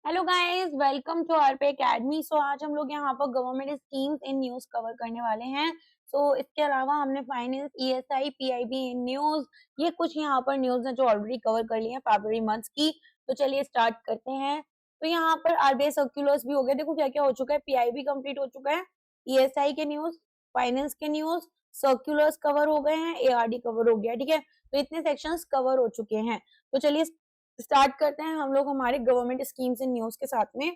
Hello guys, welcome to R Pay academy. So आज हम लोग यहाँ पर government schemes in news cover करने वाले हैं। इसके अलावा हमने finance, ESI, PIB in news, ये कुछ यहाँ पर न्यूज है जो ऑलरेडी कवर कर ली है फरवरी मंथ की। तो चलिए स्टार्ट करते हैं। तो यहाँ पर आरबीआई सर्कुलर्स भी हो गए। देखो क्या क्या हो चुका है। पीआईबी कंप्लीट हो चुका है, ईएसआई के न्यूज, फाइनेंस के न्यूज, सर्कुलर्स कवर हो गए हैं, एआरडी कवर हो गया। ठीक है, तो इतने सेक्शंस कवर हो चुके हैं। तो चलिए स्टार्ट करते हैं हम लोग हमारे गवर्नमेंट स्कीम्स इन न्यूज के साथ में।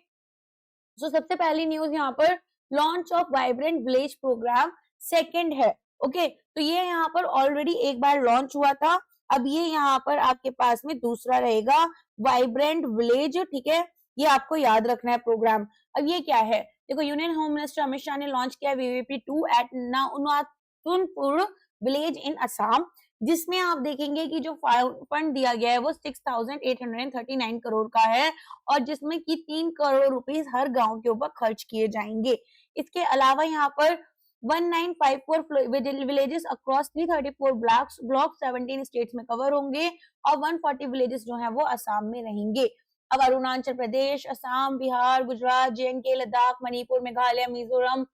सबसे पहली न्यूज यहाँ पर launch of vibrant village program second है। ओके, तो ये यहाँ पर ऑलरेडी एक बार लॉन्च हुआ था। अब ये यहाँ पर आपके पास में दूसरा रहेगा, वाइब्रेंट विलेज। ठीक है, ये आपको याद रखना है प्रोग्राम। अब ये क्या है, देखो union home minister Amit Shah ने लॉन्च किया VVP 2 eight नाउनातुनपुर village in Assam, जिसमें आप देखेंगे कि जो फंड दिया गया है वो 6,839 करोड़ का है और जिसमें कि 3 करोड़ रुपीस हर गांव के ऊपर खर्च किए जाएंगे। इसके अलावा यहाँ पर 1954 विलेजेस अक्रॉस 334 ब्लॉक 17 स्टेट्स में कवर होंगे और 140 विलेजेस जो हैं वो असम में रहेंगे। अब Arunachal Pradesh, Assam, Bihar, Gujarat, J and K, Ladakh, Manipur, Meghalaya, Mizoram,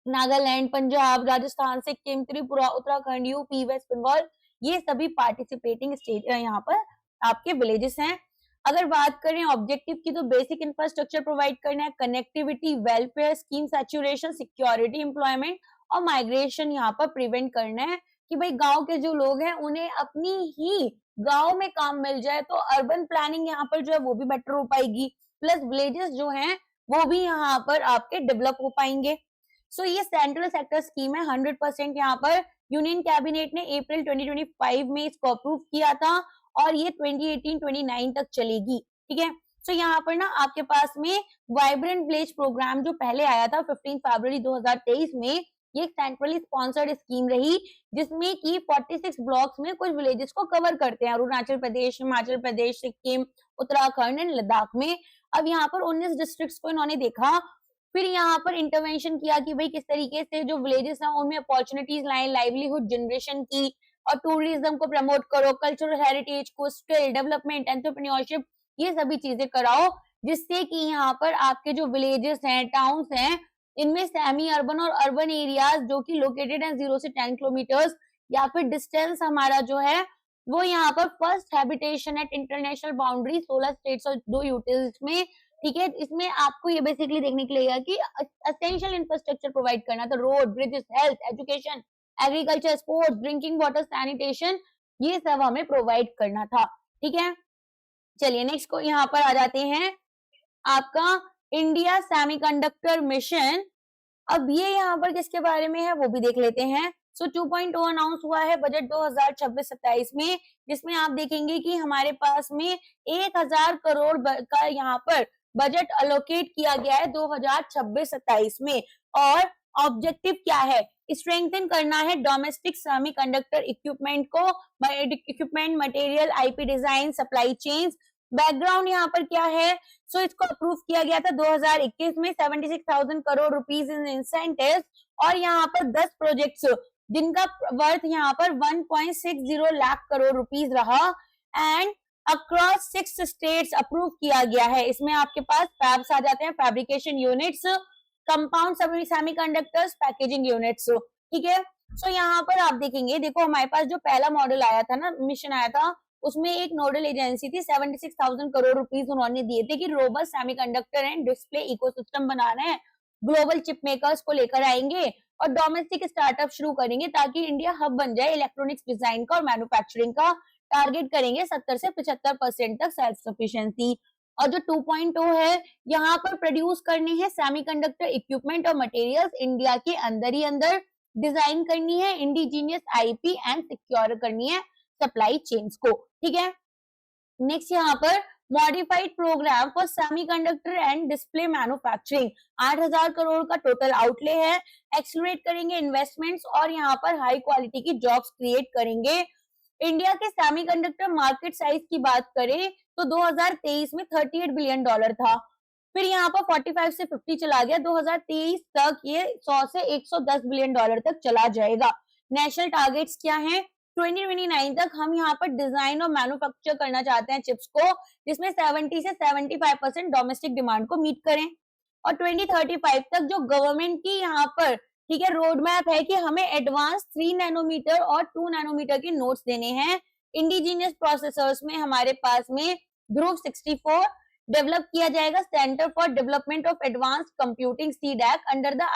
Nagaland, Punjab, Rajasthan, Sikkim, Tripura, Uttarakhand, UP, West Bengal, ये सभी पार्टिसिपेटिंग स्टेट यहाँ पर आपके विलेजेस हैं। अगर बात करें ऑब्जेक्टिव की, तो बेसिक इंफ्रास्ट्रक्चर प्रोवाइड करना है, connectivity, welfare, scheme saturation, security, employment और माइग्रेशन यहाँ पर प्रिवेंट करना है कि भाई गांव के जो लोग हैं उन्हें अपनी ही गांव में काम मिल जाए। तो अर्बन प्लानिंग यहाँ पर जो है वो भी बेटर हो पाएगी, प्लस विलेजेस जो हैं वो भी यहाँ पर आपके डेवलप हो पाएंगे। ये सेंट्रल सेक्टर स्कीम है 100%। यहाँ पर यूनियन कैबिनेट ने अप्रैल 2025 में इसको अप्रूव किया था और ये 2018-29 तक चलेगी। ठीक है, यहाँ पर ना आपके पास में वाइब्रेंट विलेज प्रोग्राम जो पहले आया था 15 फरवरी 2023 में, ये सेंट्रली स्पॉन्सर्ड स्कीम रही जिसमें कि 46 ब्लॉक्स में कुछ विलेजेस को कवर करते हैं, अरुणाचल प्रदेश, हिमाचल प्रदेश, सिक्किम, उत्तराखंड एंड लद्दाख में। अब यहाँ पर 19 डिस्ट्रिक्ट्स को इन्होंने देखा, फिर यहाँ पर इंटरवेंशन किया कि भाई किस तरीके से जो विलेजेस हैं उनमें अपॉर्चुनिटीज लाएं, लाइवलीहुड जनरेशन की और टूरिज्म को प्रमोट करो, कल्चरल हेरिटेज को, स्किल डेवलपमेंट, एंटरप्रेन्योरशिप, ये सभी चीजें कराओ, जिससे कि यहाँ पर आपके जो विलेजेस हैं, टाउन्स हैं, इनमें सेमी अर्बन और अर्बन एरियाज जो कि लोकेटेड है 0 से 10 किलोमीटर्स या फिर डिस्टेंस हमारा जो है वो यहाँ पर first habitation at international boundary 16 states और 2 यूटीज में। ठीक है, इसमें आपको ये बेसिकली देखने के लिए कि एसेंशियल इंफ्रास्ट्रक्चर प्रोवाइड करना, तो road, bridges, health, education, agriculture, sports, drinking water, sanitation, ये सब हमें प्रोवाइड करना था। ठीक है, चलिए नेक्स्ट को यहाँ पर आ जाते हैं, आपका इंडिया सेमीकंडक्टर मिशन। अब ये यहाँ पर किसके बारे में है वो भी देख लेते हैं। 2.0 अनाउंस हुआ है बजट 2026-27 में, जिसमें आप देखेंगे कि हमारे पास में 1000 करोड़ का यहाँ पर बजट अलोकेट किया गया है 2026-27 में। और ऑब्जेक्टिव क्या है, स्ट्रेंथन करना है डोमेस्टिक सेमीकंडक्टर इक्विपमेंट को, equipment, material, IP design, supply chains. Background यहाँ पर क्या है, इसको अप्रूव किया गया था 2021 में 76,000 करोड़ रुपीज इन इंसेंटिव्स और यहाँ पर 10 प्रोजेक्ट्स जिनका वर्थ यहाँ पर 1.60 लाख करोड़ रुपीज रहा एंड अक्रॉस 6 स्टेट्स अप्रूव किया गया है। इसमें आपके पास फैब्स आ जाते हैं, fabrication units, compound semiconductors, packaging units. ठीक है, यहाँ पर आप देखेंगे, देखो हमारे पास जो पहला मॉडल आया था ना, मिशन आया था, उसमें एक नोडल एजेंसी थी, 76,000 करोड़ रुपीस उन्होंने दिए थे कि robust semiconductor and display ecosystem बनाना है, ग्लोबल चिप मेकर्स को लेकर आएंगे और डोमेस्टिक स्टार्टअप शुरू करेंगे ताकि इंडिया हब बन जाए इलेक्ट्रॉनिक्स डिजाइन का और मैन्युफैक्चरिंग का। टारगेट करेंगे 70 से 75% तक सेल्फ सफिशिएंसी। और जो 2.0 है, यहाँ पर प्रोड्यूस करने हैं सेमीकंडक्टर इक्विपमेंट और मटेरियल्स इंडिया के अंदर ही अंदर, डिजाइन करनी है इंडिजीनियस आईपी एंड सिक्योर करनी है सप्लाई चेन्स को। ठीक है, नेक्स्ट यहाँ पर modified program for semiconductor and display manufacturing, 8,000 crore का टोटल आउटले है। एक्सलरेट करेंगे इन्वेस्टमेंट्स और यहाँ पर हाई क्वालिटी की जॉब्स क्रिएट करेंगे। इंडिया के सेमीकंडक्टर मार्केट साइज की बात करें तो 2023 में $38 बिलियन था, फिर यहाँ पर 45 से 50 चला गया, 2023 तक ये 100 से $110 बिलियन तक चला जाएगा। नेशनल टारगेट्स क्या हैं, 2029 तक हम यहाँ पर डिजाइन और मैन्युफैक्चर करना चाहते हैं चिप्स को, जिसमें 70 से 75% डोमेस्टिक डिमांड को मीट करें। और 2035 तक जो गवर्नमेंट की यहाँ पर ठीक है रोड मैप है कि हमें एडवांस 3 नैनोमीटर और 2 नैनोमीटर के नोट्स देने हैं। इंडिजीनियस प्रोसेसर्स में हमारे पास में ध्रुव 64 डेवलप किया जाएगा, centre for development of advance computing CDAC under the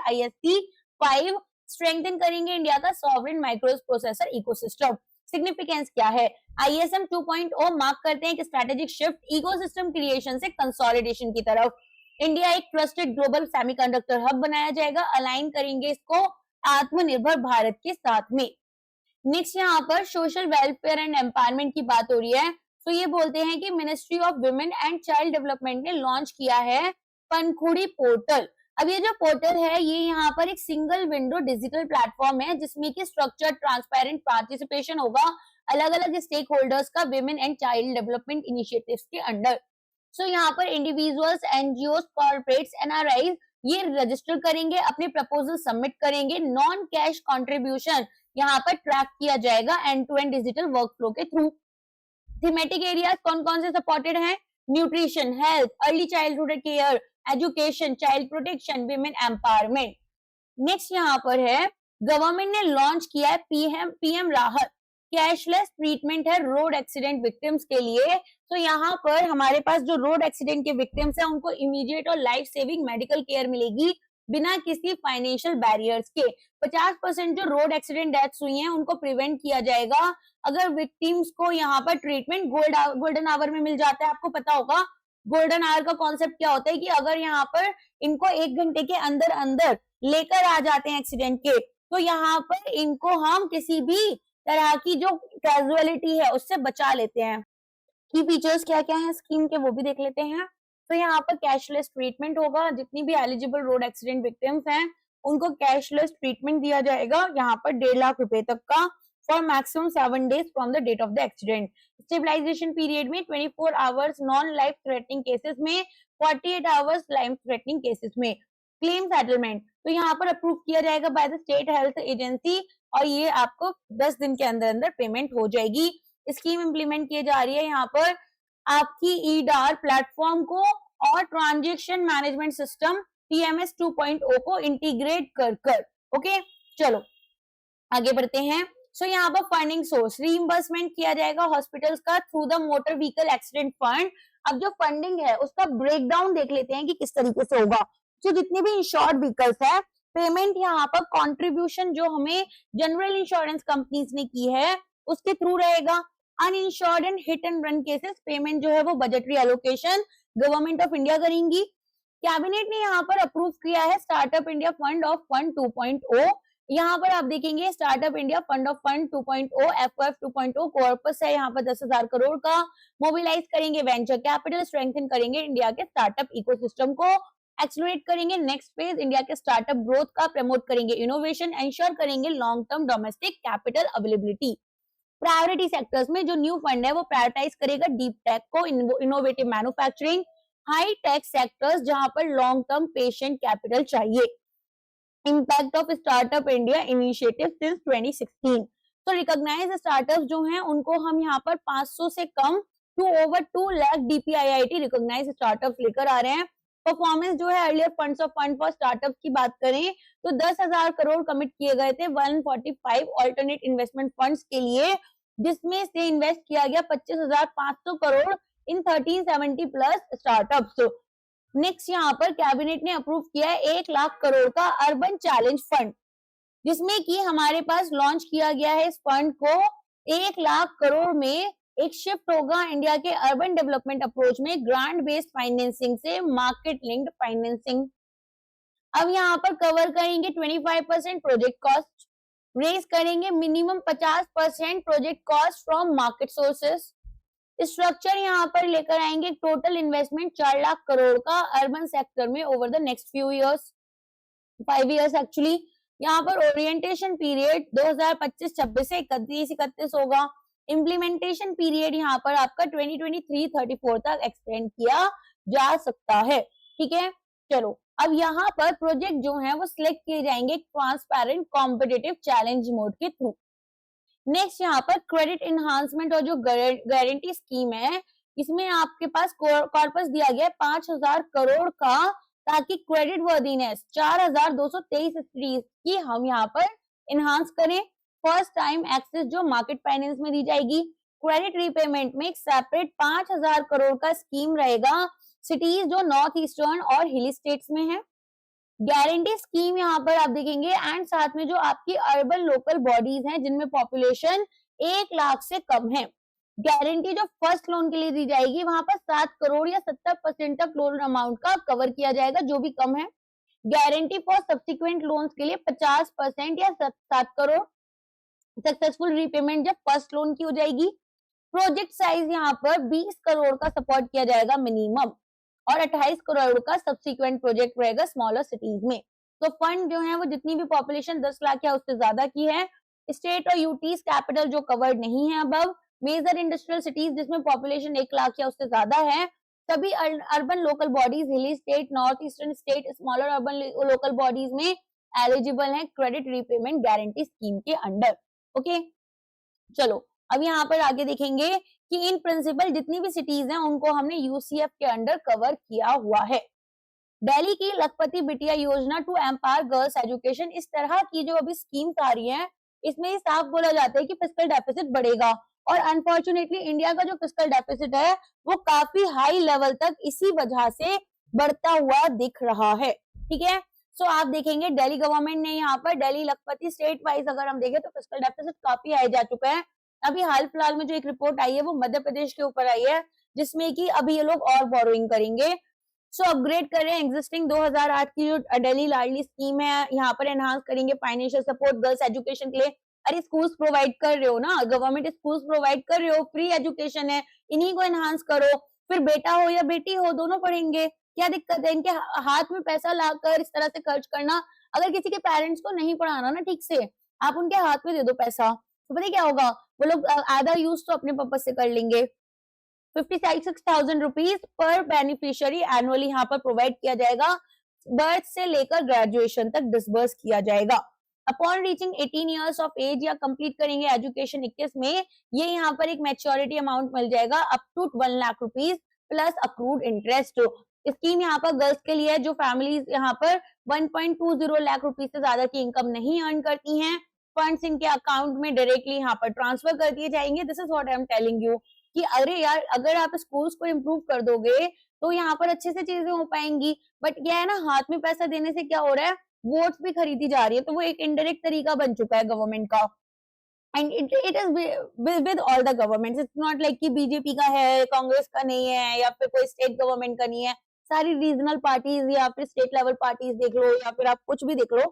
ISC 5, strengthen करेंगे इंडिया का sovereign micro processor ecosystem. Significance क्या है? ISM 2.0 मार्क करते हैं कि स्ट्रेटेजिक शिफ्ट इकोसिस्टम क्रिएशन से कंसोलिडेशन की तरफ। इंडिया एक ट्रस्टेड ग्लोबल सेमीकंडक्टर हब बनाया जाएगा, अलाइन करेंगे इसको आत्मनिर्भर भारत के साथ में। नेक्स्ट यहाँ पर सोशल वेलफेयर एंड एम्पावरमेंट की बात हो रही है। तो ये बोलते हैं कि ministry of women and child development ने लॉन्च किया है पनखुड़ी पोर्टल। अब ये जो पोर्टल है ये यहाँ पर एक सिंगल विंडो डिजिटल प्लेटफॉर्म है जिसमें कि स्ट्रक्चर्ड ट्रांसपेरेंट पार्टिसिपेशन होगा अलग अलग स्टेक होल्डर्स का women and child development initiatives के अंडर। सो यहाँ पर इंडिविजुअल्स, एनजीओ, कॉर्पोरेट्स, एनआरआई ये रजिस्टर करेंगे, अपने प्रपोजल सबमिट करेंगे, नॉन कैश कॉन्ट्रीब्यूशन यहाँ पर ट्रैक किया जाएगा end to end digital workflow के थ्रू। थीमेटिक एरियाज कौन कौन से सपोर्टेड हैं? Nutrition, health, early childhood care, education, child protection, women empowerment. Next यहाँ पर है गवर्नमेंट ने लॉन्च किया है पीएम राहत, कैशलेस ट्रीटमेंट है रोड एक्सीडेंट विक्टिम्स के लिए। तो यहाँ पर हमारे पास जो रोड एक्सीडेंट के विक्टिम्स है उनको इमीडिएट और लाइफ सेविंग मेडिकल केयर मिलेगी बिना किसी फाइनेंशियल बैरियर्स के। 50% जो रोड एक्सीडेंट डेथ्स हुई हैं उनको प्रिवेंट किया जाएगा अगर विक्टिम्स को यहाँ पर ट्रीटमेंट गोल्डन आवर में मिल जाता है। आपको पता होगा गोल्डन आवर का कॉन्सेप्ट क्या होता है कि अगर यहाँ पर इनको 1 घंटे के अंदर अंदर लेकर आ जाते हैं एक्सीडेंट के, तो यहाँ पर इनको हम किसी भी तरह की जो कैजुअलिटी है उससे बचा लेते हैं। की फीचर्स क्या क्या है स्कीम के वो भी देख लेते हैं। तो यहाँ पर कैशलेस ट्रीटमेंट होगा, जितनी भी एलिजिबल रोड एक्सीडेंट विक्टिम्स हैं उनको कैशलेस ट्रीटमेंट दिया जाएगा यहाँ पर 1.5 लाख रुपए तक का for maximum 7 days from the date of the accident. Stabilization period में 24 hours non life threatening cases में, 48 आवर्स लाइफ थ्रेटनिंग केसेस में। क्लेम सेटलमेंट तो यहाँ पर अप्रूव किया जाएगा by the state health agency और ये आपको 10 दिन के अंदर अंदर पेमेंट हो जाएगी। स्कीम इंप्लीमेंट की जा रही है यहाँ पर आपकी ईडार प्लेटफॉर्म को और ट्रांजैक्शन मैनेजमेंट सिस्टम TMS 2.0 को इंटीग्रेट कर। ओके चलो आगे बढ़ते हैं। सो यहाँ पर फंडिंग सोर्स रीइंबर्समेंट किया जाएगा हॉस्पिटल्स का through the motor vehicle accident fund. अब जो फंडिंग है उसका ब्रेकडाउन देख लेते हैं कि किस तरीके से होगा। जो जितने भी इंश्योर्ड व्हीकल्स है पेमेंट यहाँ पर कॉन्ट्रीब्यूशन जो हमें जनरल इंश्योरेंस कंपनीज ने की है उसके थ्रू रहेगा। Uninsured and hit and run cases payment जो है वो budgetary allocation government of India करेंगी। कैबिनेट ने यहाँ पर अप्रूव किया है startup India fund of fund 2.0। यहाँ पर आप देखेंगे startup India fund of fund 2.0 FOF 2.0 corpus है यहाँ पर 10,000 करोड़ का। मोबिलाइज करेंगे वेंचर कैपिटल, स्ट्रेंथन करेंगे इंडिया के स्टार्टअप इकोसिस्टम को, एक्सलरेट करेंगे नेक्स्ट फेज इंडिया के स्टार्टअप ग्रोथ का, प्रमोट करेंगे इनोवेशन, एंश्योर करेंगे long term domestic capital availability. Priority sectors में जो न्यू फंड है वो प्रायोरिटाइज करेगा डीप टेक को, innovative manufacturing, high tech sectors जहां पर लॉन्ग टर्म पेशेंट कैपिटल चाहिए। Impact of startup India initiative since 2016 तो रिकॉग्नाइज स्टार्टअप्स जो हैं उनको हम यहाँ पर 500 से कम to over 2 lakh DPIIT recognize startups लेकर आ रहे हैं। परफॉर्मेंस जो है earlier funds of fund for startup की बात करें तो 10,000 करोड़ कमिट किए गए थे 145 ऑल्टरनेट इन्वेस्टमेंट फंड्स के लिए, जिसमें से इन्वेस्ट किया गया 25,500 करोड़ इन 1370 प्लस स्टार्टअप्स। नेक्स्ट यहाँ पर कैबिनेट ने अप्रूव किया है 1 लाख करोड़ का अर्बन चैलेंज फंड, जिसमें कि हमारे पास लॉन्च किया गया है इस फंड को 1 लाख करोड़ में एक शिफ्ट होगा इंडिया के अर्बन डेवलपमेंट अप्रोच में ग्रांट बेस्ड फाइनेंसिंग से मार्केट लिंक्ड फाइनेंसिंग। अब यहाँ पर कवर करेंगे 25% प्रोजेक्ट कॉस्ट, रेज करेंगे minimum 50% project cost from market sources. Structure यहाँ पर लेकर आएंगे टोटल इन्वेस्टमेंट 4 लाख करोड़ का अर्बन सेक्टर में over the next few years, 5 years actually. यहाँ पर ओरिएंटेशन पीरियड 2025-26 से 31-31 होगा। इम्प्लीमेंटेशन पीरियड यहाँ पर आपका 2023-34 तक एक्सटेंड किया जा सकता है। ठीक है चलो अब यहाँ पर प्रोजेक्ट जो है वो सिलेक्ट किए जाएंगे ट्रांसपेरेंट कॉम्पिटिटिव चैलेंज मोड के थ्रू। नेक्स्ट यहाँ पर क्रेडिट इनहांसमेंट और जो गारंटी स्कीम है, इसमें आपके पास कॉर्पस दिया गया है 5,000 करोड़ का, ताकि क्रेडिट वर्दीनेस 4,223 स्ट्रीट की हम यहाँ पर इनहांस करें। फर्स्ट टाइम एक्सेस जो मार्केट फाइनेंस में दी जाएगी। क्रेडिट रीपेमेंट में एक सेपरेट 5,000 करोड़ का स्कीम रहेगा सिटीज जो नॉर्थ ईस्टर्न और हिली स्टेट्स में है। गारंटी स्कीम यहाँ पर आप देखेंगे, एंड साथ में जो आपकी अर्बन लोकल बॉडीज हैं जिनमें पॉपुलेशन 1 लाख से कम है, गारंटी जो फर्स्ट लोन के लिए दी जाएगी वहां पर 7 करोड़ या 70% तक लोन अमाउंट का कवर किया जाएगा, जो भी कम है। गारंटी फॉर सब्सिक्वेंट लोन्स के लिए 50% या 7 करोड़ सक्सेसफुल रीपेमेंट जब फर्स्ट लोन की हो जाएगी। प्रोजेक्ट साइज यहाँ पर 20 करोड़ का सपोर्ट किया जाएगा मिनिमम, और 28 करोड़ का सब्सिक्वेंट प्रोजेक्ट रहेगा स्मॉलर सिटीज में। तो फंड जो है वो जितनी भी पॉपुलेशन 10 लाख या उससे ज्यादा की है, स्टेट और यूटीज कैपिटल जो कवर्ड नहीं है अबव, मेजर इंडस्ट्रियल सिटीज जिसमें पॉपुलेशन 1 लाख या उससे ज्यादा है, सभी अर्बन लोकल बॉडीज, हिली state, north eastern state, smaller urban local bodies में एलिजिबल है क्रेडिट रीपेमेंट गारंटी स्कीम के अंडर। ओके, चलो अब यहाँ पर आगे देखेंगे कि इन प्रिंसिपल जितनी भी सिटीज हैं उनको हमने यूसीएफ के अंडर कवर किया हुआ है। दिल्ली की लखपति बिटिया योजना टू एम्पावर गर्ल्स एजुकेशन, इस तरह की जो अभी स्कीम्स आ रही हैं, इसमें ये साफ बोला जाता है कि फिस्कल डेफिसिट बढ़ेगा, और अनफॉर्चुनेटली इंडिया का जो फिस्कल डेफिसिट है वो काफी हाई लेवल तक इसी वजह से बढ़ता हुआ दिख रहा है। ठीक है, सो आप देखेंगे दिल्ली गवर्नमेंट ने यहाँ पर दिल्ली लखपति स्टेट वाइज अगर हम देखें तो फिस्कल डेफिसिट काफी हाई जा चुका है। अभी हाल फिलहाल में जो एक रिपोर्ट आई है वो मध्य प्रदेश के ऊपर आई है, जिसमें कि अभी ये लोग और बोरोइंग करेंगे। सो अपग्रेड कर रहे हैं एग्जिस्टिंग 2008 की जो दिल्ली लाडली स्कीम है, यहाँ पर एनहांस करेंगे फाइनेंशियल सपोर्ट गर्ल्स एजुकेशन के लिए। अरे स्कूल्स प्रोवाइड कर रहे हो ना, गवर्नमेंट स्कूल्स प्रोवाइड कर रहे हो, फ्री एजुकेशन है, इन्हीं को एनहांस करो, फिर बेटा हो या बेटी हो दोनों पढ़ेंगे। क्या दिक्कत है इनके हाथ में पैसा लाकर इस तरह से खर्च करना? अगर किसी के पेरेंट्स को नहीं पढ़ाना ना ठीक से, आप उनके हाथ में दे दो पैसा, तो पता क्या होगा, वो लोग आधा यूज तो अपने पर्पज से कर लेंगे। 56,000 रुपीज पर बेनिफिशियरी एनुअली यहाँ पर प्रोवाइड किया जाएगा, बर्थ से लेकर ग्रेजुएशन तक डिसबर्स किया जाएगा। Upon reaching 18 years of age या कंप्लीट करेंगे एजुकेशन 21 में, ये यहाँ पर एक मैच्योरिटी अमाउंट मिल जाएगा up to 1 lakh rupees plus accrued interest. Scheme यहाँ पर गर्ल्स के लिए जो फैमिलीज यहाँ पर 1.20 लाख रुपीज से ज्यादा की इनकम नहीं अर्न करती हैं, फंड्स इनके अकाउंट में डायरेक्टली यहाँ पर ट्रांसफर कर दिए जाएंगे। This is what I am telling you कि अरे यार अगर आप स्कूल्स को इम्प्रूव कर दोगे तो यहाँ पर अच्छे से चीजें हो पाएंगी। बट क्या है ना, हाथ में पैसा देने से क्या हो रहा है, वोट्स भी खरीदी जा रही है, तो वो एक इनडायरेक्ट तरीका बन चुका है गवर्नमेंट का। And it is with all the governments, it's not like कि बीजेपी का है, कांग्रेस का नहीं है, या फिर कोई स्टेट गवर्नमेंट का नहीं है। सारी रीजनल पार्टीज या फिर स्टेट लेवल पार्टीज देख लो, या फिर आप कुछ भी देख लो,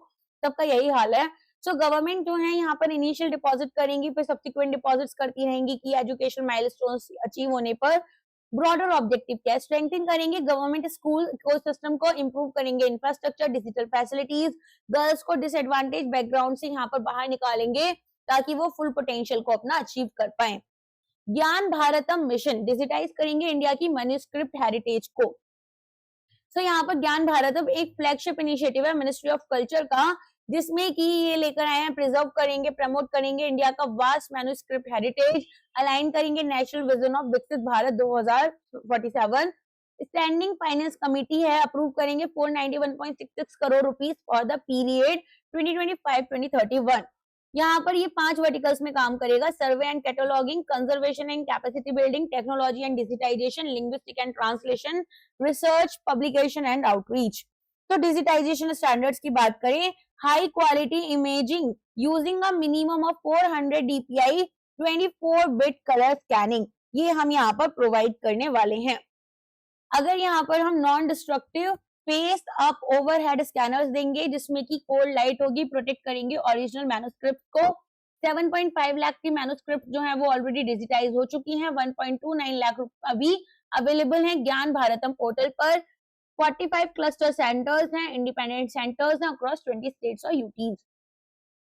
सबका यही हाल है। सो गवर्नमेंट जो है यहाँ पर इनिशियल डिपॉजिट करेंगी, फिर सब्सिक्वेंट डिपॉजिट्स करती रहेंगी कि एजुकेशन माइलस्टोन्स अचीव होने पर ब्रॉडर ऑब्जेक्टिव क्या है, स्ट्रेंथन करेंगे गवर्नमेंट स्कूल इकोसिस्टम को, इंप्रूव करेंगे इंफ्रास्ट्रक्चर, डिजिटल फैसिलिटीज, गर्ल्स को डिसएडवांटेज बैकग्राउंड से यहाँ पर बाहर निकालेंगे ताकि वो फुल पोटेंशियल को अपना अचीव कर पाए। ज्ञान भारतम मिशन, डिजिटाइज करेंगे इंडिया की मैन्युस्क्रिप्ट हेरिटेज को। सो यहाँ पर ज्ञान भारतम एक फ्लैगशिप इनिशिएटिव है मिनिस्ट्री ऑफ कल्चर का, जिसमें कि ये लेकर आए हैं, प्रिजर्व करेंगे, प्रमोट करेंगे इंडिया का वास्ट मैन्युस्क्रिप्ट हेरिटेज, अलाइन करेंगे national vision of Viksit Bharat 2047। Standing finance committee है, अप्रूव करेंगे 491.66 crore rupees for the period 2025-2031। यहाँ पर ये 5 वर्टिकल्स में काम करेगा, survey and cataloguing, conservation and capacity building, technology and digitization, linguistic and translation, research, publication and outreach. तो डिजिटाइजेशन स्टैंडर्ड्स की बात करें, high quality imaging using a minimum of 400 DPI 24 bit colour scanning, ये हम यहाँ पर प्रोवाइड करने वाले हैं। अगर यहाँ पर हम non destructive face up overhead scanners देंगे जिसमें कि कोल्ड लाइट होगी, प्रोटेक्ट करेंगे ओरिजिनल मैन्युस्क्रिप्ट को। 7.5 लाख की मैन्युस्क्रिप्ट जो है वो ऑलरेडी डिजिटाइज हो चुकी हैं, 1.29 लाख अभी अवेलेबल हैं ज्ञान भारतम पोर्टल पर। 45 क्लस्टर सेंटर्स हैं, इंडिपेंडेंट सेंटर्स हैं अक्रॉस 20 स्टेट्स और यूटीज।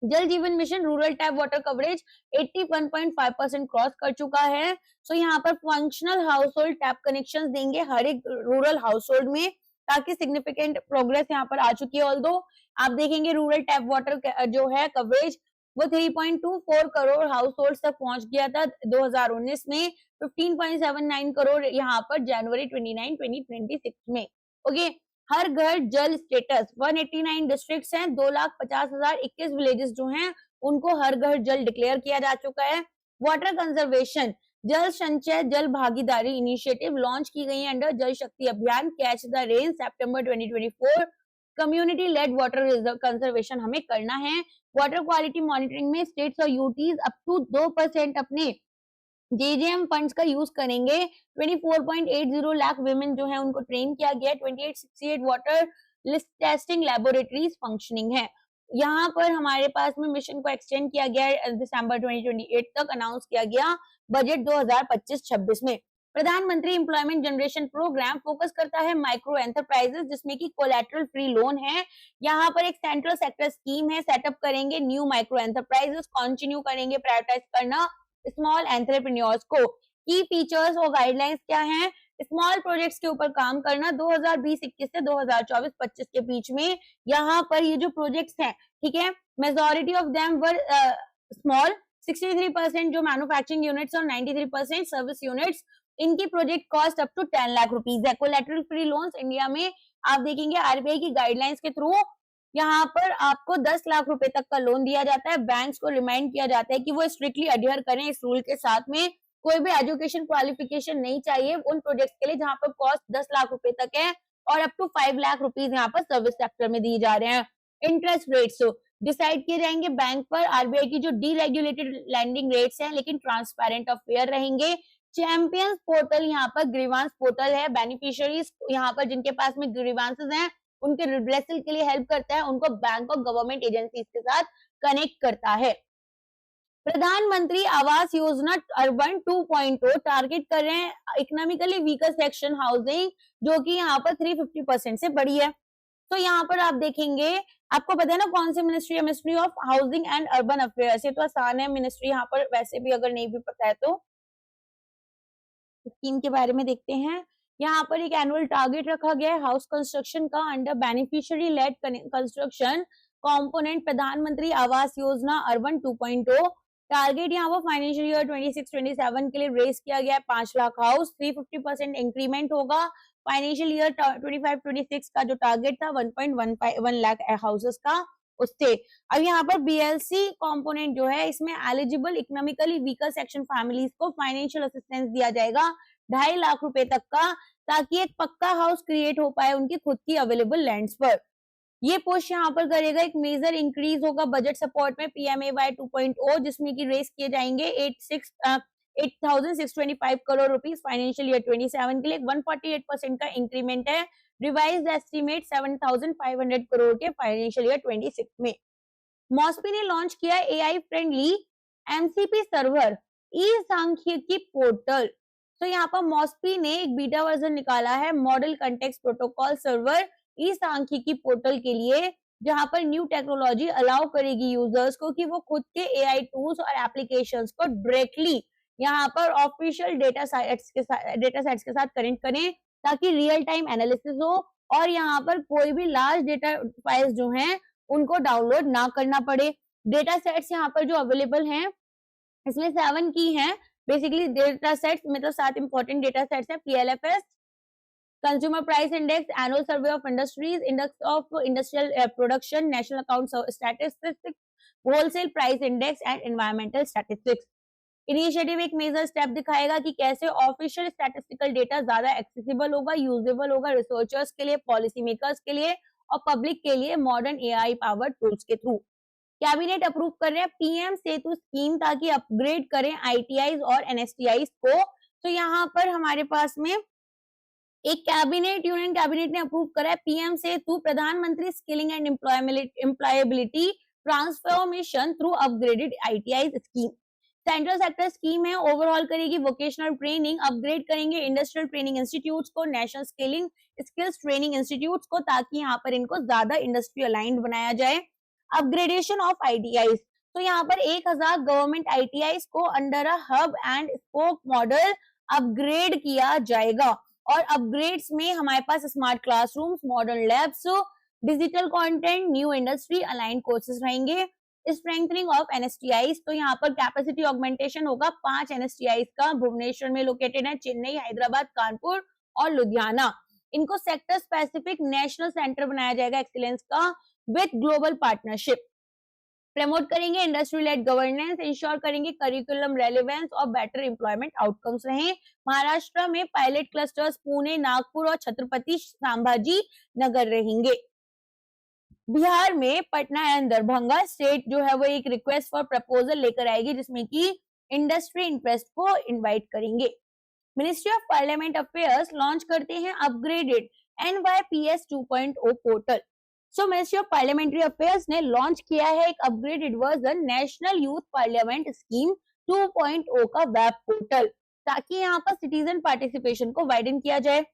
जल जीवन mission rural tap water coverage 81.5% cross कर चुका है। सो यहाँ पर functional house hold tap connections देंगे हर एक रूरल हाउस होल्ड में, ताकि सिग्निफिकेंट प्रोग्रेस यहाँ पर आ चुकी है। ऑल्दो आप देखेंगे रूरल टैप वाटर जो है कवरेज वो 3.24 करोड़ हाउस होल्ड तक पहुंच गया था 2019 में, 15.79 करोड़ यहाँ पर जनवरी 29, 2026 में। ओके, हर घर जल स्टेटस 189 डिस्ट्रिक्ट्स हैं, 2,50,021 विलेजेस जो हैं उनको हर घर जल डिक्लेयर किया जा चुका है। वाटर कंजर्वेशन, जल संचय जल भागीदारी इनिशिएटिव लॉन्च की गई है अंडर जल शक्ति अभियान catch the rain September 2024। Community lead water conservation हमें करना है। वाटर क्वालिटी मॉनिटरिंग में स्टेट्स और यूटीज अप टू 2% अपने जेजेएम फंड्स का यूज करेंगे। 24.80 लाख विमेन जो है उनको ट्रेन किया गया। 2868 water list testing laboratories functioning है। यहाँ पर हमारे पास में मिशन को एक्सटेंड किया गया है दिसंबर 2028 तक, अनाउंस किया गया बजट 2025-26 में। प्रधानमंत्री एम्प्लॉयमेंट जनरेशन प्रोग्राम फोकस करता है माइक्रो एंटरप्राइजेस जिसमें कि कोलैटरल फ्री लोन है। यहाँ पर एक सेंट्रल सेक्टर स्कीम है, सेटअप करेंगे न्यू माइक्रो एंटरप्राइजेस, कंटिन्यू करेंगे प्रायोरिटाइज करना स्मॉल एंटरप्रेन्योर्स को। की फीचर्स और गाइडलाइंस क्या हैं? स्मॉल प्रोजेक्ट्स के ऊपर काम करना 2020-21 से 2024-25 के बीच में। यहाँ पर ये जो प्रोजेक्ट्स हैं, ठीक है, majority of them were small, 63% जो मैन्युफैक्चरिंग यूनिट्स और 93% सर्विस यूनिट्स। इनकी project cost up to 10 lakh rupees है। कोलैटरल फ्री लोन्स इंडिया में आप देखेंगे आरबीआई की गाइडलाइंस के थ्रू यहाँ पर आपको 10 लाख रुपए तक का लोन दिया जाता है। बैंक्स को रिमाइंड किया जाता है कि वो स्ट्रिक्टली अडियर करें इस रूल के साथ में। कोई भी एजुकेशन क्वालिफिकेशन नहीं चाहिए उन प्रोजेक्ट्स के लिए जहां पर कॉस्ट 10 लाख रुपए तक है, और अप टू 5 लाख रुपीज यहाँ पर सर्विस सेक्टर में दिए जा रहे हैं। इंटरेस्ट रेट्स डिसाइड किए जाएंगे बैंक पर। आरबीआई की जो डीरेगुलेटेड लैंडिंग रेट्स हैं लेकिन ट्रांसपेरेंट और फेयर रहेंगे। चैंपियंस पोर्टल यहाँ पर ग्रीवांस पोर्टल है। बेनिफिशियरीज यहाँ पर जिनके पास में ग्रीवांसेस हैं उनके रिड्रेसल के लिए हेल्प करता है, उनको बैंक और गवर्नमेंट एजेंसीज के साथ कनेक्ट करता है। प्रधानमंत्री आवास योजना अर्बन 2.0 टारगेट कर रहे हैं इकोनॉमिकली वीकर सेक्शन हाउसिंग, जो कि यहाँ पर 350% से बढ़ी है। तो यहाँ पर आप देखेंगे, आपको पता है ना कौन सी मिनिस्ट्री है? Ministry of housing and urban affairs. ये तो आसान है मिनिस्ट्री, यहाँ पर वैसे भी अगर नहीं भी पता है तो स्कीम के बारे में देखते हैं। यहाँ पर एक एनुअल टारगेट रखा गया है हाउस कंस्ट्रक्शन का under beneficiary led construction component Pradhan Mantri Awas योजना अर्बन 2.0। टारगेट यहाँ पर फाइनेंशियल ईयर 26-27 के लिए रेस किया गया है 5 लाख हाउस, 350% इंक्रीमेंट होगा। फाइनेंशियल ईयर 25-26 का जो टारगेट था 1.1 लाख हाउसेस का, उससे अब यहाँ पर बीएलसी कंपोनेंट जो है इसमें eligible economically weaker section families को फाइनेंशियल असिस्टेंस दिया जाएगा 2.5 लाख रुपए तक का, ताकि एक पक्का हाउस क्रिएट हो पाए उनकी खुद की अवेलेबल लैंड्स पर। ये पुश यहाँ पर करेगा। एक मेजर इंक्रीज होगा बजट सपोर्ट में पीएमएवाई 2.0 जिसमें की रेस किए जाएंगे 8,625 करोड़ रुपीस फाइनेंशियल ईयर 27 के लिए। 148% का इंक्रीमेंट है। रिवाइज्ड एस्टीमेट 7,500 करोड़ के फाइनेंशियल ईयर 26 में। मॉस्पी ने लॉन्च किया एआई फ्रेंडली एमसीपी सर्वर ई सांख्यिकी पोर्टल। तो यहाँ पर मॉस्पी ने एक बीटा वर्जन निकाला है मॉडल कंटेक्स्ट प्रोटोकॉल सर्वर ई सांख्यिकी पोर्टल के लिए, जहां पर न्यू टेक्नोलॉजी अलाउ करेगी यूजर्स को कि वो खुद के एआई टूल्स और एप्लीकेशंस को डायरेक्टली यहाँ पर ऑफिशियल डेटा सेट्स के साथ कनेक्ट करें, ताकि रियल टाइम एनालिसिस हो और यहाँ पर कोई भी लार्ज डेटा फाइल्स जो हैं उनको डाउनलोड ना करना पड़े। डेटा सेट्स यहाँ पर जो अवेलेबल हैं इसमें 7 की हैं बेसिकली डेटा सेट्स, मतलब 7 इंपॉर्टेंट डेटा सेट्स हैं। PLFS, consumer price index, annual survey of industries, index of industrial production, national account statistics, wholesale price index and environmental statistics. Initiative एक मेजर स्टेप दिखाएगा कि कैसे ऑफिशियल स्टैटिस्टिकल डेटा ज्यादा accessible होगा, usable होगा researchers के लिए, पॉलिसी मेकर्स के लिए और पब्लिक के लिए मॉडर्न एआई पावर्ड टूल्स के थ्रू। कैबिनेट अप्रूव कर रहे हैं पीएम सेतु स्कीम ताकि अपग्रेड करें आईटीआईज और एनएसटीआईज को। तो यहाँ पर हमारे पास में एक यूनियन कैबिनेट ने अप्रूव करा है पीएम सेतु प्रधानमंत्री skilling and employability transformation through upgraded ITI scheme. Central sector scheme है, ओवरऑल करेगी वोकेशनल ट्रेनिंग, अपग्रेड करेंगे इंडस्ट्रियल ट्रेनिंग इंस्टीट्यूट्स को, नेशनल स्किल्स ट्रेनिंग इंस्टीट्यूट्स को, ताकि यहाँ पर इनको ज्यादा इंडस्ट्री अलाइंड बनाया जाए। अपग्रेडेशन ऑफ आईटीआईज, तो यहाँ पर 1000 गवर्नमेंट आईटीआईज को under a hub and spoke model upgrade किया जाएगा। और अपग्रेड्स में हमारे पास smart classrooms, modern labs, digital content, new industry aligned courses रहेंगे। स्ट्रेंथनिंग ऑफ एनएसटीआईज, तो यहाँ पर कैपेसिटी ऑगमेंटेशन होगा 5 एनएसटीआईज का, भुवनेश्वर में लोकेटेड है, चेन्नई, हैदराबाद, कानपुर और लुधियाना। इनको सेक्टर स्पेसिफिक नेशनल सेंटर बनाया जाएगा एक्सीलेंस का विद ग्लोबल पार्टनरशिप। प्रमोट करेंगे इंडस्ट्री लेड गवर्नेंस, इंश्योर करेंगे करिकुलम रेलेवेंस और बेटर एम्प्लॉयमेंट आउटकम्स रहे। महाराष्ट्र में पायलट क्लस्टर्स पुणे, नागपुर और छत्रपति संभाजी नगर रहेंगे। बिहार में पटना एंड दरभंगा स्टेट जो है वो एक रिक्वेस्ट फॉर प्रपोजल लेकर आएगी जिसमें कि इंडस्ट्री इंटरेस्ट को इनवाइट करेंगे। Ministry of parliament affairs launch करते हैं upgraded NYPS 2.0 portal. So ministry of parliamentary affairs ने लॉन्च किया है एक upgraded version national youth parliament scheme 2.0 का वेब पोर्टल, ताकि यहाँ पर सिटीजन पार्टिसिपेशन को वाइडन किया जाए।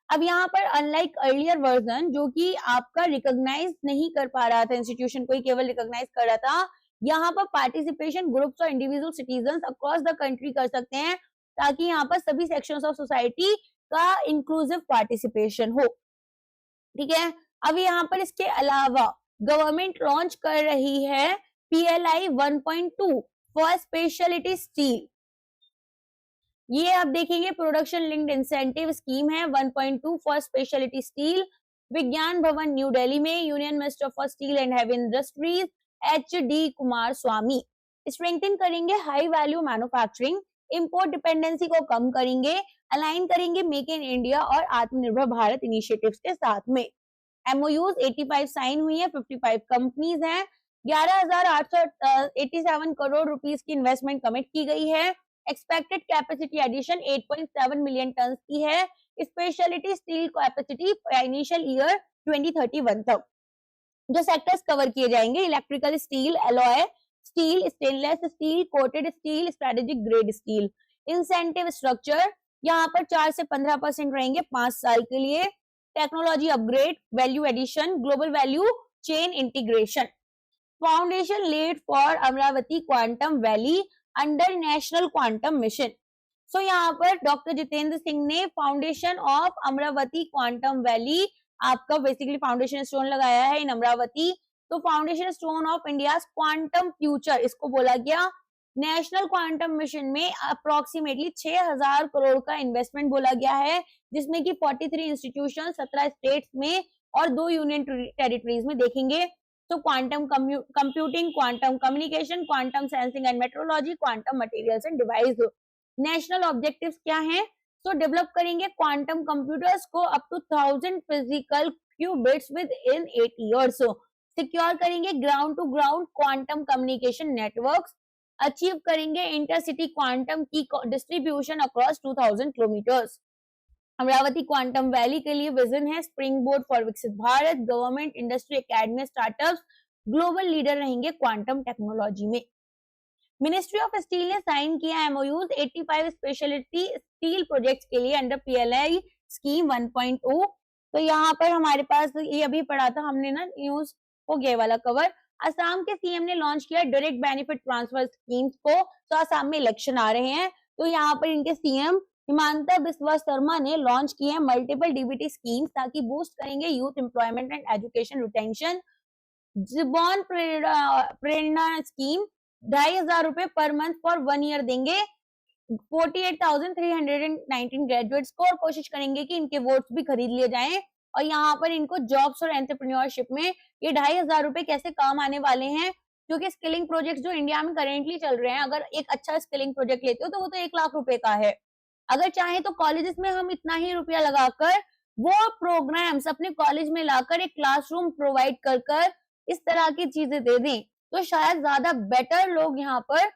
अब यहाँ पर अनलाइक अर्लियर वर्जन जो कि आपका रिकॉग्नाइज नहीं कर पा रहा था, इंस्टीट्यूशन को ही केवल रिकॉग्नाइज कर रहा था, यहाँ पर पार्टिसिपेशन ग्रुप्स और individual citizen across the country कर सकते हैं, ताकि यहाँ पर सभी सेक्शंस ऑफ सोसाइटी का इंक्लूसिव पार्टिसिपेशन हो। ठीक है, अब यहाँ पर इसके अलावा गवर्नमेंट लॉन्च कर रही है PLI 1.2 फॉर स्पेशलिटी स्टील। ये आप देखेंगे प्रोडक्शन लिंक्ड इंसेंटिव स्कीम है 1.2 फॉर स्पेशलिटी स्टील। विज्ञान भवन न्यू दिल्ली में union minister for steel and heavy industries HD Kumaraswamy strengthen करेंगे high value manufacturing, import dependency को कम करेंगे, अलाइन करेंगे मेक इन इंडिया और आत्मनिर्भर भारत इनिशिएटिव्स के साथ में। MOUs 85 साइन हुई है, 55 कंपनीज हैं, 11,887 करोड़ रुपीस की इन्वेस्टमेंट कमिट की गई है। Expected capacity addition 8.7 million ton की है। Speciality steel capacity initial year 2031 तक। जो सेक्टर्स कवर किए जाएंगे electrical steel, alloy steel, stainless steel, coated steel, strategic grade steel. Incentive structure यहाँ पर 4 से 15% रहेंगे 5 साल के लिए। Technology upgrade, value addition, global value chain integration. Foundation laid for Amaravati quantum valley under national quantum mission. So यहाँ पर doctor Jitendra Singh ने foundation of Amaravati quantum valley आपका बेसिकली फाउंडेशन स्टोन लगाया है इन अमरावती। तो foundation stone of India quantum future इसको बोला गया। नेशनल क्वांटम मिशन में अप्रोक्सीमेटली 6,000 करोड़ का इन्वेस्टमेंट बोला गया है, जिसमें कि 43 इंस्टीट्यूशन 17 स्टेट्स में और 2 यूनियन टेरिटरीज में देखेंगे। तो quantum computing, quantum communication, quantum sensing and metrology, quantum materials and device. National objectives क्या हैं? तो डेवलप करेंगे क्वांटम कंप्यूटर्स को up to 1000 physical qubits with in 8 years. Secure करेंगे ground to ground quantum communication networks. Achieve करेंगे intercity quantum key distribution across 2000 kilometres. Amaravati quantum valley के लिए vision है springboard for Viksit Bharat. Government, industry, academy, startups global leader रहेंगे quantum technology में। Ministry of steel ने sign किया MOUs 85 speciality steel projects के लिए अंडर PLI स्कीम 1.0। तो यहाँ पर हमारे पास ये अभी पढ़ा था हमने ना न्यूज, हो गया वाला कवर। असम के CM ने लॉन्च किया डायरेक्ट बेनिफिट ट्रांसफर स्कीम्स को। तो असम में इलेक्शन आ रहे हैं, तो यहाँ पर इनके CM हिमांता बिस्वा शर्मा ने लॉन्च किए हैं मल्टीपल DBT स्कीम्स, ताकि बूस्ट करेंगे youth employment and education retention. जीवन प्रेरणा स्कीम 2,500 रुपए पर मंथ फॉर 1 ईयर देंगे 48,319 ग्रेजुएट्स को, और कोशिश करेंगे कि इनके वोट्स भी खरीद लिए जाएं। और यहाँ पर इनको जॉब्स और एंटरप्रेन्योरशिप में ये 2,500 रुपए कैसे काम आने वाले हैं, क्योंकि स्किलिंग प्रोजेक्ट जो इंडिया में करेंटली चल रहे हैं, अगर एक अच्छा स्किलिंग प्रोजेक्ट लेते हो तो वो तो 1 लाख रुपए का है। अगर चाहे तो कॉलेजेस में हम इतना ही रुपया लगाकर वो प्रोग्राम्स अपने कॉलेज में लाकर एक क्लासरूम प्रोवाइड कर इस तरह की चीजें दे दें, तो शायद ज्यादा बेटर लोग यहाँ पर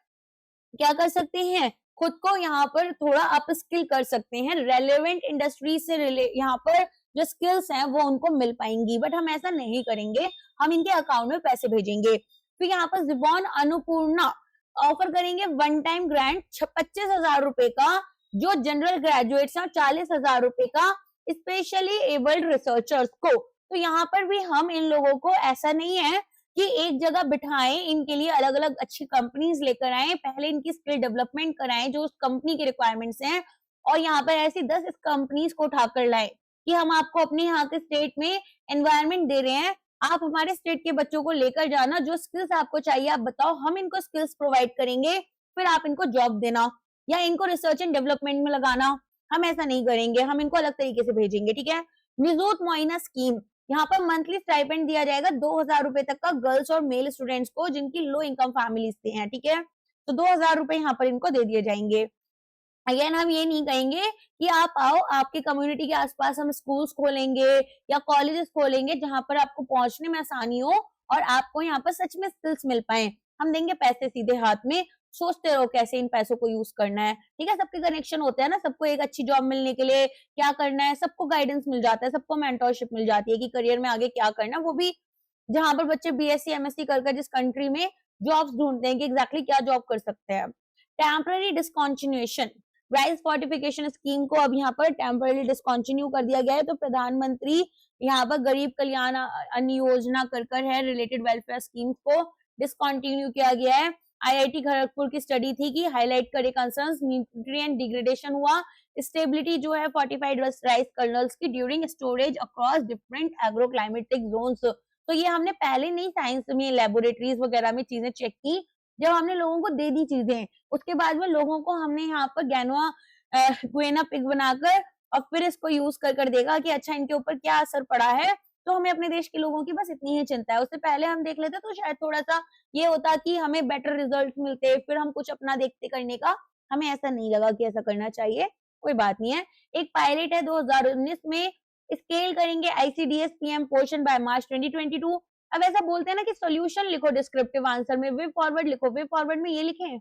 क्या कर सकते हैं, खुद को यहाँ पर थोड़ा अप स्किल कर सकते हैं। रेलेवेंट इंडस्ट्री से यहाँ पर जो स्किल्स हैं वो उनको मिल पाएंगी। बट हम ऐसा नहीं करेंगे, हम इनके अकाउंट में पैसे भेजेंगे। फिर यहाँ पर जीवन अन्नपूर्णा ऑफर करेंगे 1 टाइम ग्रांट 25,000 रुपए का जो जनरल ग्रेजुएट्स हैं, 40,000 रुपए का स्पेशली एबल्ड रिसर्चर्स को। तो यहाँ पर भी हम इन लोगों को ऐसा नहीं है कि एक जगह बिठाएं, इनके लिए अलग अलग अच्छी कंपनीज लेकर आए, पहले इनकी स्किल डेवलपमेंट कराएं जो उस कंपनी के रिक्वायरमेंट्स हैं, और यहाँ पर ऐसी 10 कंपनीज को उठाकर लाएं कि हम आपको अपने यहाँ के स्टेट में एनवायरनमेंट दे रहे हैं, आप हमारे स्टेट के बच्चों को लेकर जाना, जो स्किल्स आपको चाहिए आप बताओ, हम इनको स्किल्स प्रोवाइड करेंगे, फिर आप इनको जॉब देना या इनको रिसर्च एंड डेवलपमेंट में लगाना। हम ऐसा नहीं करेंगे, हम इनको अलग तरीके से भेजेंगे, ठीक है। निजूत मुआइना स्कीम, यहाँ पर मंथली स्टाइपेंड दिया जाएगा 2000 रुपए तक का गर्ल्स और मेल स्टूडेंट्स को जिनकी लो इनकम फैमिलीज से हैं, ठीक है। तो 2000 रुपए यहाँ पर इनको दे दिए जाएंगे। अगेन हम ये नहीं कहेंगे कि आप आओ, आपके कम्युनिटी के आसपास हम स्कूल्स खोलेंगे या कॉलेजेस खोलेंगे जहां पर आपको पहुंचने में आसानी हो और आपको यहाँ पर सच में स्किल्स मिल पाए। हम देंगे पैसे सीधे हाथ में, सोचते रहो कैसे इन पैसों को यूज करना है, ठीक है। सबके कनेक्शन होते हैं ना, सबको एक अच्छी जॉब मिलने के लिए क्या करना है, सबको गाइडेंस मिल जाता है, सबको मेंटोरशिप मिल जाती है कि करियर में आगे क्या करना है। वो भी जहां पर बच्चे बीएससी एमएससी कर जिस कंट्री में जॉब्स ढूंढते हैं कि एग्जैक्टली क्या जॉब कर सकते हैं। टेम्पररी डिस्कॉन्टिन्यूएशन, राइस फोर्टिफिकेशन स्कीम को अब यहाँ पर टेम्पररी डिस्कंटिन्यू कर दिया गया है। तो प्रधानमंत्री यहाँ पर गरीब कल्याण अन्न योजना कर है रिलेटेड वेलफेयर स्कीम्स को डिस्कंटिन्यू किया गया है। आईआईटी खड़गपुर की स्टडी थी कि हाईलाइट करे कंसर्न्स, न्यूट्रिएंट डिग्रेडेशन हुआ, स्टेबिलिटी जो है फोर्टिफाइड राइस कर्नल्स की during storage across different agro climatic zones. तो ये हमने पहले नहीं साइंस में लेबोरेटरीज वगैरह में चीजें चेक की, जब हमने लोगों को दे दी चीजें, उसके बाद में लोगों को हमने यहाँ पर गुएना पिग बनाकर और फिर इसको यूज कर देखा कि अच्छा इनके ऊपर क्या असर पड़ा है। तो हमें अपने देश के लोगों की बस इतनी ही चिंता है, उससे पहले हम देख लेते तो शायद थोड़ा सा ये होता कि हमें बेटर रिजल्ट मिलते, फिर हम कुछ अपना देखते करने का। हमें ऐसा नहीं लगा कि ऐसा करना चाहिए, कोई बात नहीं है। एक पायलट है 2019 में, स्केल करेंगे आईसीडीएस पीएम पोषण बाय मार्च 2022। अब ऐसा बोलते हैं ना कि सॉल्यूशन लिखो डिस्क्रिप्टिव आंसर में, वे फॉरवर्ड लिखो, वे फॉरवर्ड में ये लिखें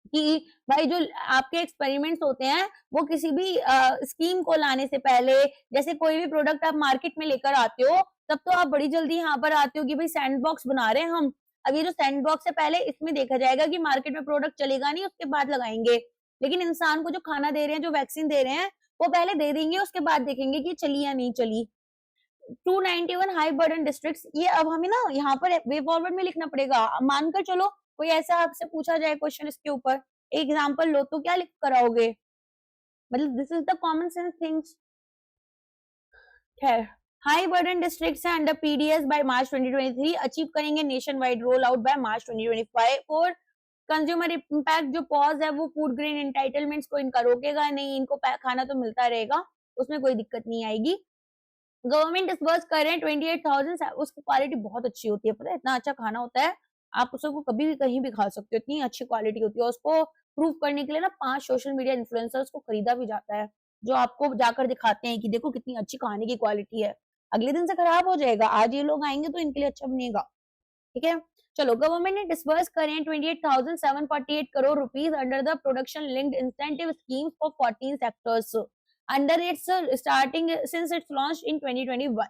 कि भाई जो आपके एक्सपेरिमेंट्स होते हैं वो किसी भी स्कीम को लाने से पहले, जैसे कोई भी प्रोडक्ट आप मार्केट में लेकर आते हो तब तो आप बड़ी जल्दी यहाँ पर आते हो कि भाई सैंडबॉक्स बना रहे हैं हम। अब ये जो सैंडबॉक्स है पहले इसमें देखा जाएगा कि मार्केट में प्रोडक्ट चलेगा नहीं, उसके बाद लगाएंगे। लेकिन इंसान को जो खाना दे रहे हैं, जो वैक्सीन दे रहे हैं, वो पहले दे देंगे, उसके बाद देखेंगे कि चली या नहीं चली। 291 हाई बर्डन डिस्ट्रिक्ट्स, ये अब हमें ना यहाँ पर वे फॉरवर्ड में लिखना पड़ेगा। मानकर चलो कोई ऐसा आपसे पूछा जाए क्वेश्चन इसके ऊपर, एग्जाम्पल लो तो क्या लिख कर आओगे? मतलब this is the common sense things. खैर, हाई बर्डन डिस्ट्रिक्ट्स है under PDS by March 2023, achieve करेंगे nationwide roll out by March 2025। और कंज्यूमर इम्पैक्ट जो पॉज है वो फूड ग्रेन एंटाइटलमेंट्स को इनका रोकेगा नहीं, इनको खाना तो मिलता रहेगा, उसमें कोई दिक्कत नहीं आएगी। गवर्नमेंट डिस्बर्स कर रहे हैं 28,000, उसकी क्वालिटी बहुत अच्छी होती है, पता है इतना अच्छा खाना होता है, आप उसको कभी भी कहीं भी खा सकते हो, इतनी अच्छी क्वालिटी होती है। उसको प्रूव करने के लिए ना 5 सोशल मीडिया इन्फ्लुएंसर्स को खरीदा भी जाता है, जो आपको जाकर दिखाते हैं कि देखो कितनी अच्छी खाने की क्वालिटी है। अगले दिन से खराब हो जाएगा, आज ये लोग आएंगे तो इनके लिए अच्छा बनेगा, ठीक है। चलो, गवर्नमेंट ने डिस्बर्स करे हैं 28,748 crore rupees under the production linked incentive schemes for 14 sectors under its starting since it's launch in 2021।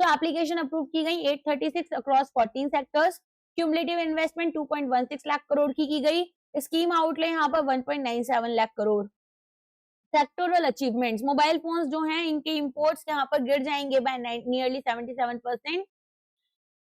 तो एप्लीकेशन अप्रूव की गई 836 across 14 sectors. Cumulative investment 2.16 lakh crore की गई। स्कीम आउटले यहाँ पर 1.97 lakh crore. Sectoral achievements, mobile phones जो हैं इनके इंपोर्ट्स यहाँ पर गिर जाएंगे बाय नियरली 77%।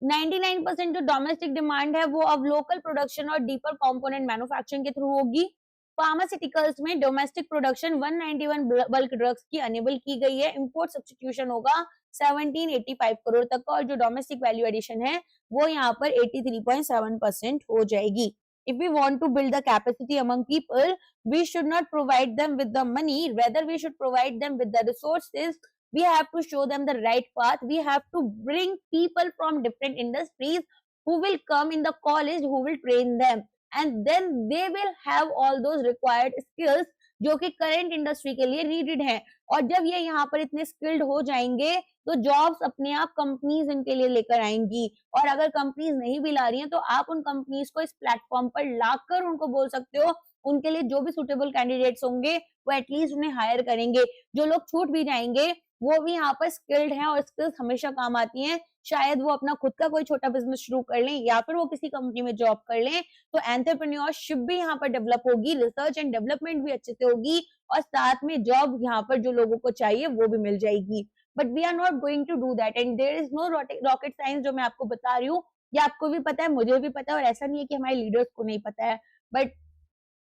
99% जो डोमेस्टिक डिमांड है वो अब लोकल प्रोडक्शन और डीपर कंपोनेंट मैन्युफैक्चरिंग के थ्रू होगी। फार्मास्यूटिकल्स में डोमेस्टिक प्रोडक्शन 191 बल्क ड्रग्स की अनेबल की गई है। इंपोर्ट सब्स्टिट्यूशन होगा 1785 करोड़ तक का, और जो डोमेस्टिक वैल्यू एडिशन है वो यहाँ पर 83.7% हो जाएगी। If we want to build the capacity among people, we should not provide them with the money, rather we should provide them with the resources. We have to show them the right path. We have to bring people from different industries who will come in the college, who will train them, and then they will have all those required skills जो कि current industry के लिए needed है। और जब ये यहाँ पर इतने स्किल्ड हो जाएंगे तो जॉब्स अपने आप कंपनीज इनके लिए लेकर आएंगी। और अगर कंपनीज नहीं भी ला रही हैं तो आप उन कंपनीज को इस प्लेटफॉर्म पर लाकर उनको बोल सकते हो, उनके लिए जो भी सुटेबल कैंडिडेट्स होंगे वो एटलीस्ट उन्हें हायर करेंगे। जो लोग छूट भी जाएंगे वो भी यहाँ पर स्किल्ड हैं, और स्किल्स हमेशा काम आती हैं। शायद वो अपना खुद का कोई छोटा बिजनेस शुरू कर लें या फिर वो किसी कंपनी में जॉब कर लें, तो एंटरप्रेन्योरशिप भी यहाँ पर डेवलप होगी, रिसर्च एंड डेवलपमेंट भी अच्छे से होगी, और साथ में जॉब यहाँ पर जो लोगों को चाहिए वो भी मिल जाएगी। But we are not going to do that, and there is no rocket science जो मैं आपको बता रही हूँ। ये आपको भी पता है, मुझे भी पता है, और ऐसा नहीं है कि हमारे लीडर्स को नहीं पता है, बट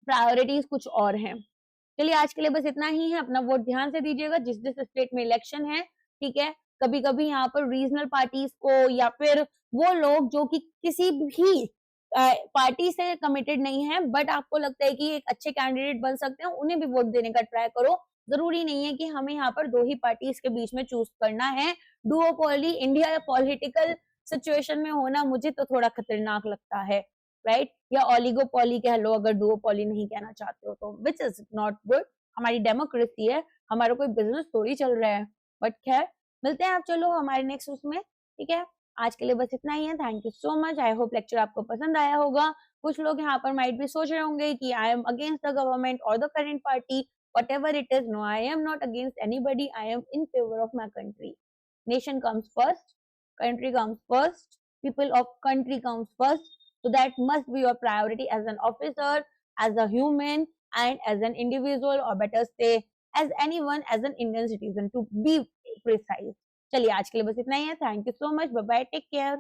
प्रायोरिटीज कुछ और हैं। चलिए आज के लिए बस इतना ही है। अपना वोट ध्यान से दीजिएगा जिस जिस स्टेट में इलेक्शन है, ठीक है। कभी कभी यहाँ पर रीजनल पार्टीज को या फिर वो लोग जो कि किसी भी पार्टी से कमिटेड नहीं है बट आपको लगता है कि एक अच्छे कैंडिडेट बन सकते हैं, उन्हें भी वोट देने का ट्राई करो। जरूरी नहीं है कि हमें यहाँ पर दो ही पार्टीज के बीच में चूज करना है। डुओपोली इंडिया पॉलिटिकल सिचुएशन में होना मुझे तो थोड़ा खतरनाक लगता है, राइट? या ओलिगोपोली कह लो अगर डुओपोली नहीं कहना चाहते हो तो, विच इज नॉट गुड। हमारी डेमोक्रेसी है, हमारा कोई बिजनेस थोड़ी चल रहा है। बट खैर मिलते हैं आप चलो हमारे नेक्स्ट उसमें, ठीक है? आज के लिए बस इतना ही है। Thank you so much. I hope lecture आपको पसंद आया होगा। कुछ लोग यहाँ पर माइट भी सोच रहे होंगे कि I am against the government और the current party, whatever it is. No, I am not against anybody. I am in favor of my country. Nation comes first, country comes first, people of country comes first. So that must be your priority as an officer, as a human, and as an individual, or better say as anyone, as an Indian citizen, to be precise. चलिए आज के लिए बस इतना ही है। Thank you so much. Bye bye, take care.